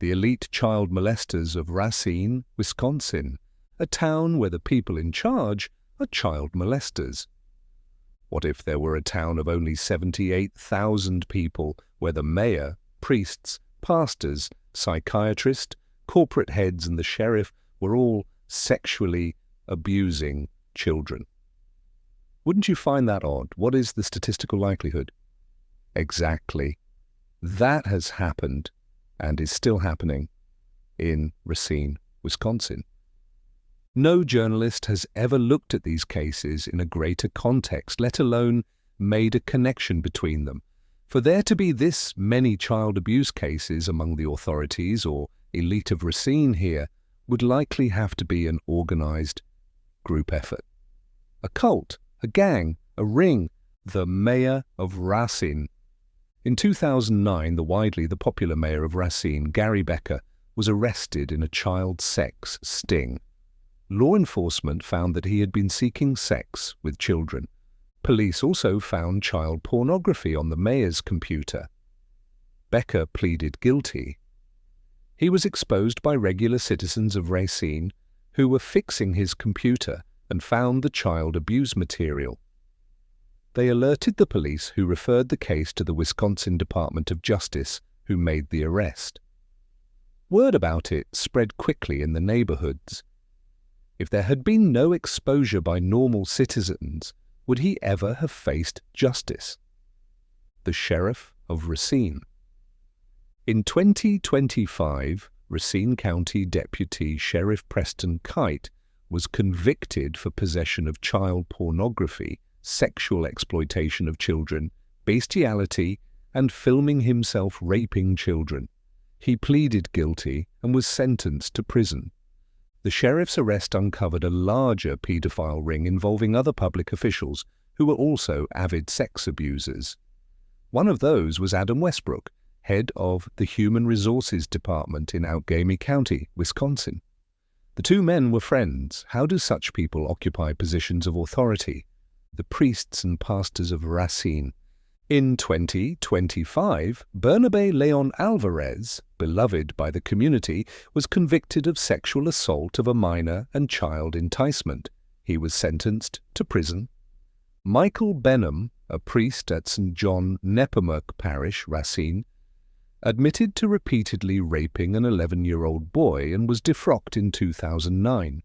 the elite child molesters of Racine, Wisconsin, a town where the people in charge are child molesters. What if there were a town of only 78,000 people where the mayor, priests, pastors, psychiatrists, corporate heads and the sheriff were all sexually abusing children? Wouldn't you find that odd? What is the statistical likelihood? Exactly. That has happened and is still happening in Racine, Wisconsin. No journalist has ever looked at these cases in a greater context, let alone made a connection between them. For there to be this many child abuse cases among the authorities or elite of Racine here would likely have to be an organized group effort. A cult, a gang, a ring, the mayor of Racine. In 2009, the popular mayor of Racine, Gary Becker, was arrested in a child sex sting. Law enforcement found that he had been seeking sex with children. Police also found child pornography on the mayor's computer. Becker pleaded guilty. He was exposed by regular citizens of Racine who were fixing his computer and found the child abuse material. They alerted the police, who referred the case to the Wisconsin Department of Justice, who made the arrest. Word about it spread quickly in the neighborhoods. If there had been no exposure by normal citizens, would he ever have faced justice? The sheriff of Racine. In 2025, Racine County Deputy Sheriff Preston Kite was convicted for possession of child pornography, sexual exploitation of children, bestiality, and filming himself raping children. He pleaded guilty and was sentenced to prison. The sheriff's arrest uncovered a larger paedophile ring involving other public officials who were also avid sex abusers. One of those was Adam Westbrook, head of the Human Resources Department in Outgamey County, Wisconsin. The two men were friends. How do such people occupy positions of authority? The priests and pastors of Racine. In 2025, Bernabe Leon Alvarez, beloved by the community, was convicted of sexual assault of a minor and child enticement. He was sentenced to prison. Michael Benham, a priest at St. John Nepomuk Parish, Racine, admitted to repeatedly raping an 11-year-old boy and was defrocked in 2009.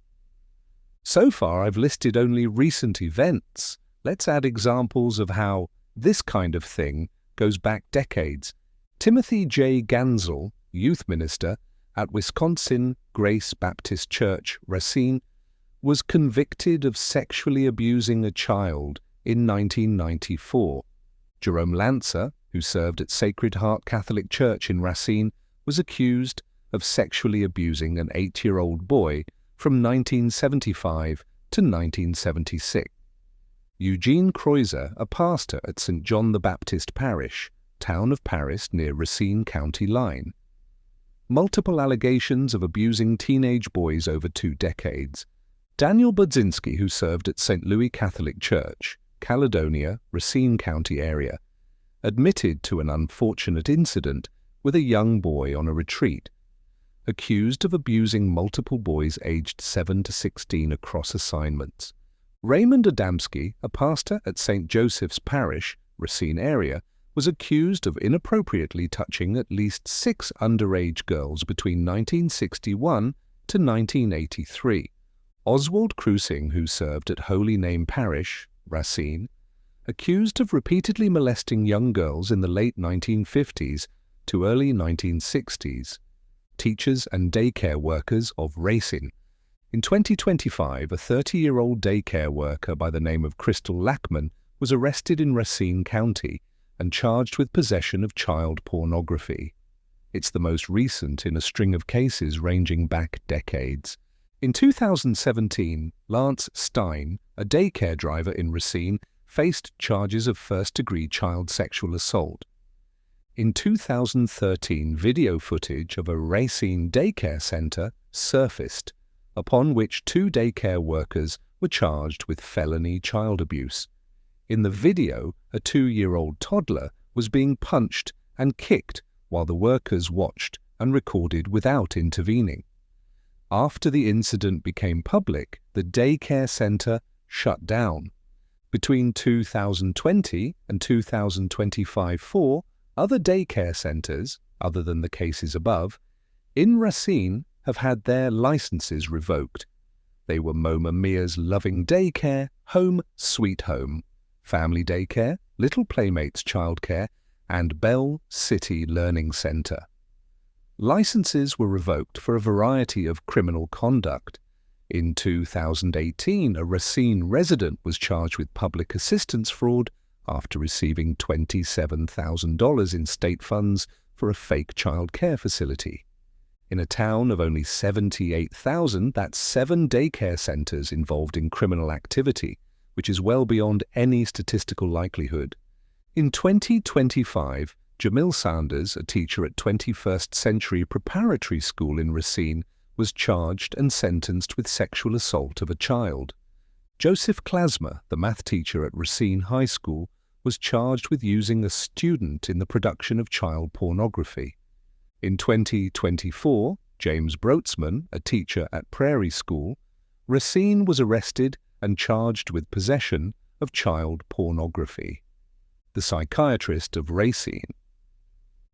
So far, I've listed only recent events. Let's add examples of how this kind of thing goes back decades. Timothy J. Gansel, youth minister at Wisconsin Grace Baptist Church, Racine, was convicted of sexually abusing a child in 1994. Jerome Lancer, who served at Sacred Heart Catholic Church in Racine, was accused of sexually abusing an 8-year-old boy from 1975 to 1976. Eugene Kreuzer, a pastor at St. John the Baptist Parish, town of Paris near Racine County line. Multiple allegations of abusing teenage boys over 2 decades. Daniel Budzinski, who served at St. Louis Catholic Church, Caledonia, Racine County area, admitted to an unfortunate incident with a young boy on a retreat, accused of abusing multiple boys aged 7 to 16 across assignments. Raymond Adamski, a pastor at St. Joseph's Parish, Racine area, was accused of inappropriately touching at least 6 underage girls between 1961 to 1983. Oswald Cruising, who served at Holy Name Parish, Racine, accused of repeatedly molesting young girls in the late 1950s to early 1960s. Teachers and daycare workers of Racine. In 2025, a 30-year-old daycare worker by the name of Crystal Lackman was arrested in Racine County and charged with possession of child pornography. It's the most recent in a string of cases ranging back decades. In 2017, Lance Stein, a daycare driver in Racine, faced charges of first-degree child sexual assault. In 2013, video footage of a Racine daycare center surfaced, upon which 2 daycare workers were charged with felony child abuse. In the video, a 2-year-old toddler was being punched and kicked while the workers watched and recorded without intervening. After the incident became public, the daycare center shut down. Between 2020 and 2025, 4 other daycare centers, other than the cases above, in Racine have had their licenses revoked. They were Moma Mia's Loving Daycare, Home Sweet Home, Family Daycare, Little Playmates Childcare, and Bell City Learning Center. Licenses were revoked for a variety of criminal conduct. In 2018, a Racine resident was charged with public assistance fraud after receiving $27,000 in state funds for a fake child care facility. In a town of only 78,000, that's 7 daycare centers involved in criminal activity, which is well beyond any statistical likelihood. In 2025, Jamil Sanders, a teacher at 21st Century Preparatory School in Racine, was charged and sentenced with sexual assault of a child. Joseph Klasma, the math teacher at Racine High School, was charged with using a student in the production of child pornography. In 2024, James Broatsman, a teacher at Prairie School, Racine was arrested and charged with possession of child pornography. The psychiatrist of Racine.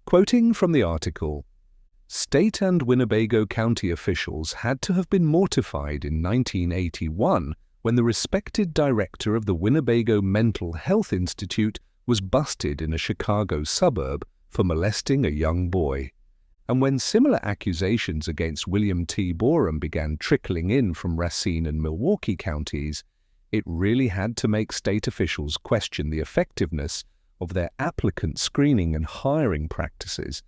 Quoting from the article, "State and Winnebago County officials had to have been mortified in 1981 when the respected director of the Winnebago Mental Health Institute was busted in a Chicago suburb for molesting a young boy. And when similar accusations against William T. Borum began trickling in from Racine and Milwaukee counties, it really had to make state officials question the effectiveness of their applicant screening and hiring practices.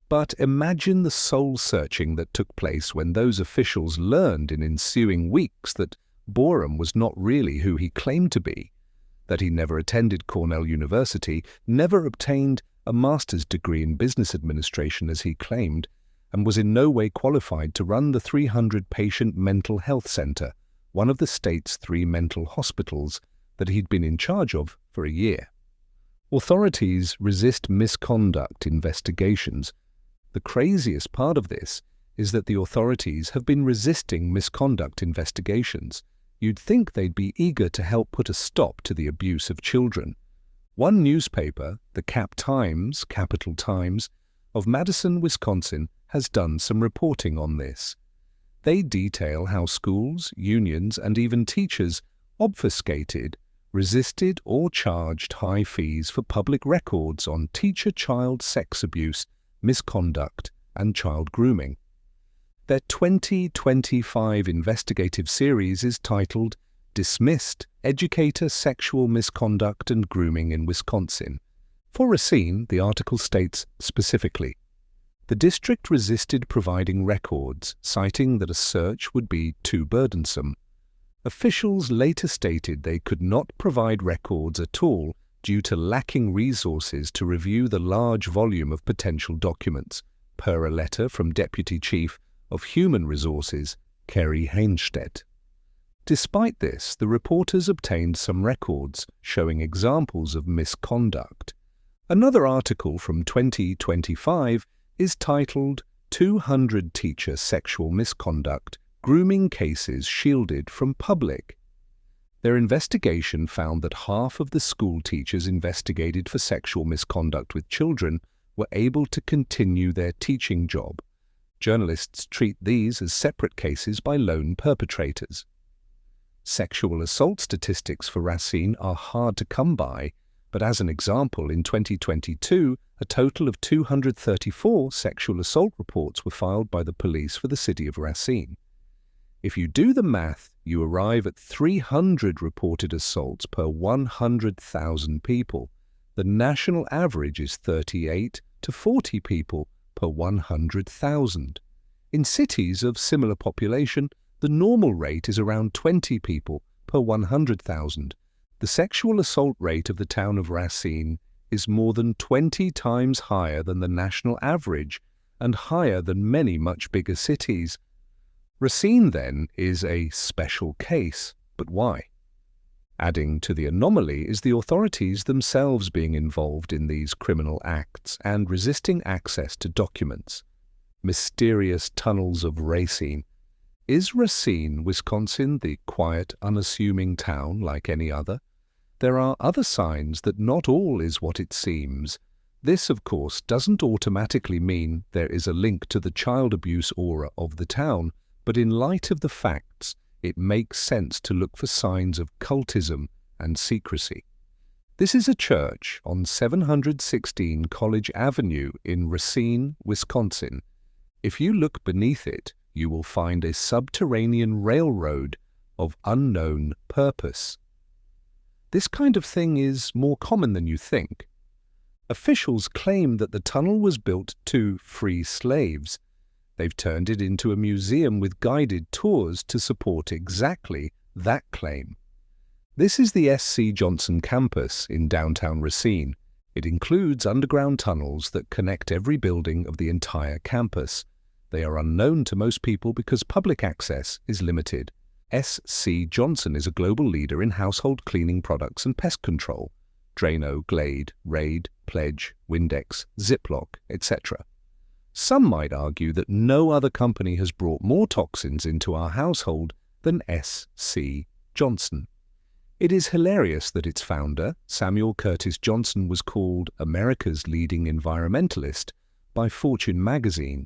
But imagine the soul-searching that took place when those officials learned in ensuing weeks that Borum was not really who he claimed to be, that he never attended Cornell University, never obtained a master's degree in business administration as he claimed, and was in no way qualified to run the 300-patient mental health center, one of the state's 3 mental hospitals that he'd been in charge of for a year. Authorities resist misconduct investigations. The craziest part of this is that the authorities have been resisting misconduct investigations. You'd think they'd be eager to help put a stop to the abuse of children. One newspaper, the Capital Times, of Madison, Wisconsin, has done some reporting on this. They detail how schools, unions, and even teachers obfuscated, resisted, or charged high fees for public records on teacher-child sex abuse, misconduct, and child grooming. Their 2025 investigative series is titled Dismissed Educator Sexual Misconduct and Grooming in Wisconsin. For Racine, the article states specifically, the district resisted providing records, citing that a search would be too burdensome. Officials later stated they could not provide records at all due to lacking resources to review the large volume of potential documents, per a letter from Deputy Chief of Human Resources, Kerry Hainstedt. Despite this, the reporters obtained some records showing examples of misconduct. Another article from 2025 is titled 200 Teacher Sexual Misconduct, Grooming Cases Shielded from Public. Their investigation found that half of the school teachers investigated for sexual misconduct with children were able to continue their teaching job. Journalists treat these as separate cases by lone perpetrators. Sexual assault statistics for Racine are hard to come by, but as an example, in 2022, a total of 234 sexual assault reports were filed by the police for the city of Racine. If you do the math, you arrive at 300 reported assaults per 100,000 people. The national average is 38 to 40 people per 100,000. In cities of similar population, the normal rate is around 20 people per 100,000. The sexual assault rate of the town of Racine is more than 20 times higher than the national average and higher than many much bigger cities. Racine, then, is a special case, but why? Adding to the anomaly is the authorities themselves being involved in these criminal acts and resisting access to documents. Mysterious tunnels of Racine. Is Racine, Wisconsin, the quiet, unassuming town like any other? There are other signs that not all is what it seems. This, of course, doesn't automatically mean there is a link to the child abuse aura of the town, but in light of the facts, it makes sense to look for signs of cultism and secrecy. This is a church on 716 College Avenue in Racine, Wisconsin. If you look beneath it, you will find a subterranean railroad of unknown purpose. This kind of thing is more common than you think. Officials claim that the tunnel was built to free slaves. They've turned it into a museum with guided tours to support exactly that claim. This is the S.C. Johnson campus in downtown Racine. It includes underground tunnels that connect every building of the entire campus. They are unknown to most people because public access is limited. S.C. Johnson is a global leader in household cleaning products and pest control. Drano, Glade, Raid, Pledge, Windex, Ziploc, etc. Some might argue that no other company has brought more toxins into our household than S.C. Johnson. It is hilarious that its founder, Samuel Curtis Johnson, was called America's leading environmentalist by Fortune magazine.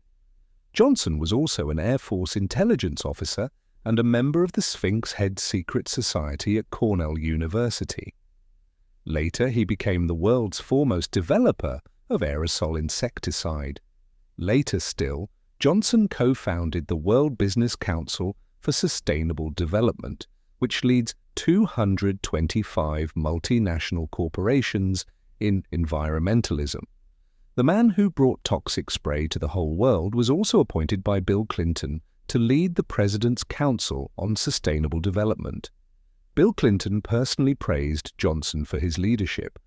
Johnson was also an Air Force intelligence officer and a member of the Sphinx Head Secret Society at Cornell University. Later, he became the world's foremost developer of aerosol insecticide. Later still, Johnson co-founded the World Business Council for Sustainable Development, which leads 225 multinational corporations in environmentalism. The man who brought toxic spray to the whole world was also appointed by Bill Clinton to lead the President's Council on Sustainable Development. Bill Clinton personally praised Johnson for his leadership.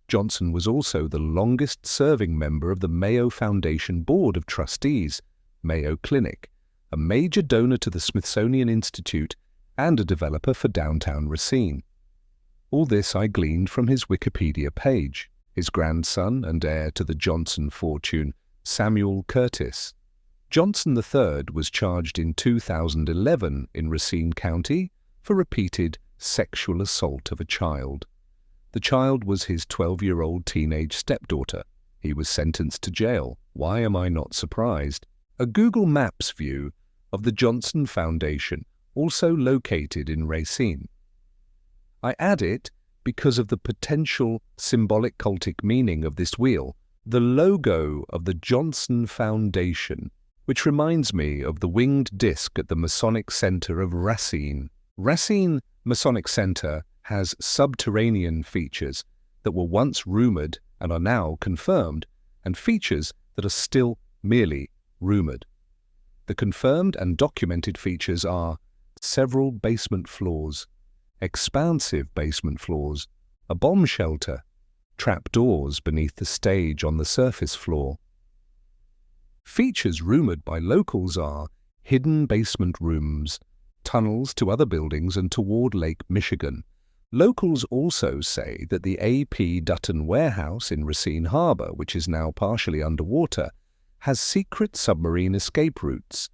Johnson was also the longest-serving member of the Mayo Foundation Board of Trustees, Mayo Clinic, a major donor to the Smithsonian Institute and a developer for downtown Racine. All this I gleaned from his Wikipedia page. His grandson and heir to the Johnson fortune, Samuel Curtis. Johnson III was charged in 2011 in Racine County for repeated sexual assault of a child. The child was his 12-year-old teenage stepdaughter. He was sentenced to jail. Why am I not surprised? A Google Maps view of the Johnson Foundation, also located in Racine. I add it because of the potential symbolic cultic meaning of this wheel, the logo of the Johnson Foundation, which reminds me of the winged disc at the Masonic Center of Racine. Racine Masonic Center has subterranean features that were once rumored and are now confirmed, and features that are still merely rumored. The confirmed and documented features are several basement floors, expansive basement floors, a bomb shelter, trapdoors beneath the stage on the surface floor. Features rumored by locals are hidden basement rooms, tunnels to other buildings and toward Lake Michigan. Locals also say that the A.P. Dutton warehouse in Racine Harbor, which is now partially underwater, has secret submarine escape routes.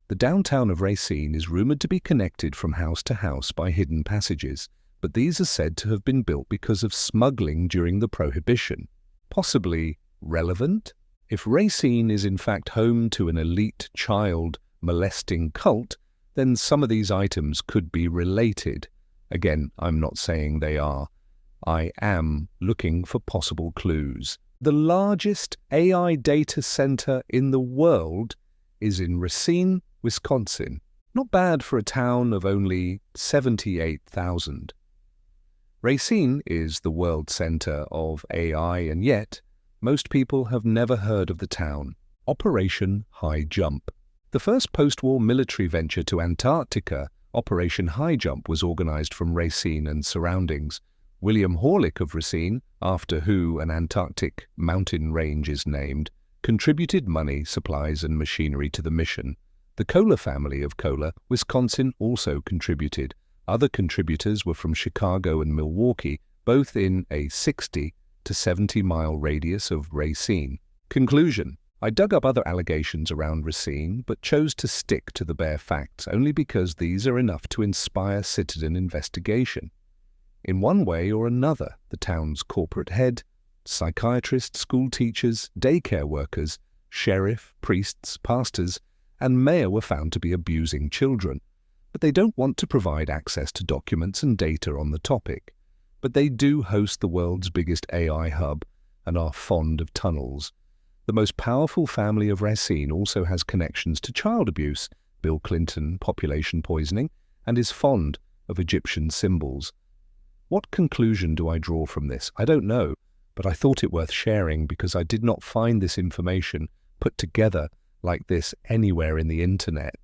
The downtown of Racine is rumored to be connected from house to house by hidden passages, but these are said to have been built because of smuggling during the Prohibition. Possibly relevant? If Racine is in fact home to an elite child molesting cult, then some of these items could be related. Again, I'm not saying they are. I am looking for possible clues. The largest AI data center in the world is in Racine, Wisconsin. Not bad for a town of only 78,000. Racine is the world center of AI, and yet most people have never heard of the town. Operation High Jump. The first post-war military venture to Antarctica, Operation High Jump, was organized from Racine and surroundings. William Horlick of Racine, after who an Antarctic mountain range is named, contributed money, supplies, and machinery to the mission. The Kohler family of Kohler, Wisconsin, also contributed. Other contributors were from Chicago and Milwaukee, both in a 60 to 70 mile radius of Racine. Conclusion: I dug up other allegations around Racine, but chose to stick to the bare facts only because these are enough to inspire citizen investigation. In one way or another, the town's corporate head, psychiatrists, school teachers, daycare workers, sheriff, priests, pastors, and mayor were found to be abusing children. But they don't want to provide access to documents and data on the topic. But they do host the world's biggest AI hub and are fond of tunnels. The most powerful family of Racine also has connections to child abuse, Bill Clinton, population poisoning, and is fond of Egyptian symbols. What conclusion do I draw from this? I don't know, but I thought it worth sharing because I did not find this information put together like this anywhere in the internet.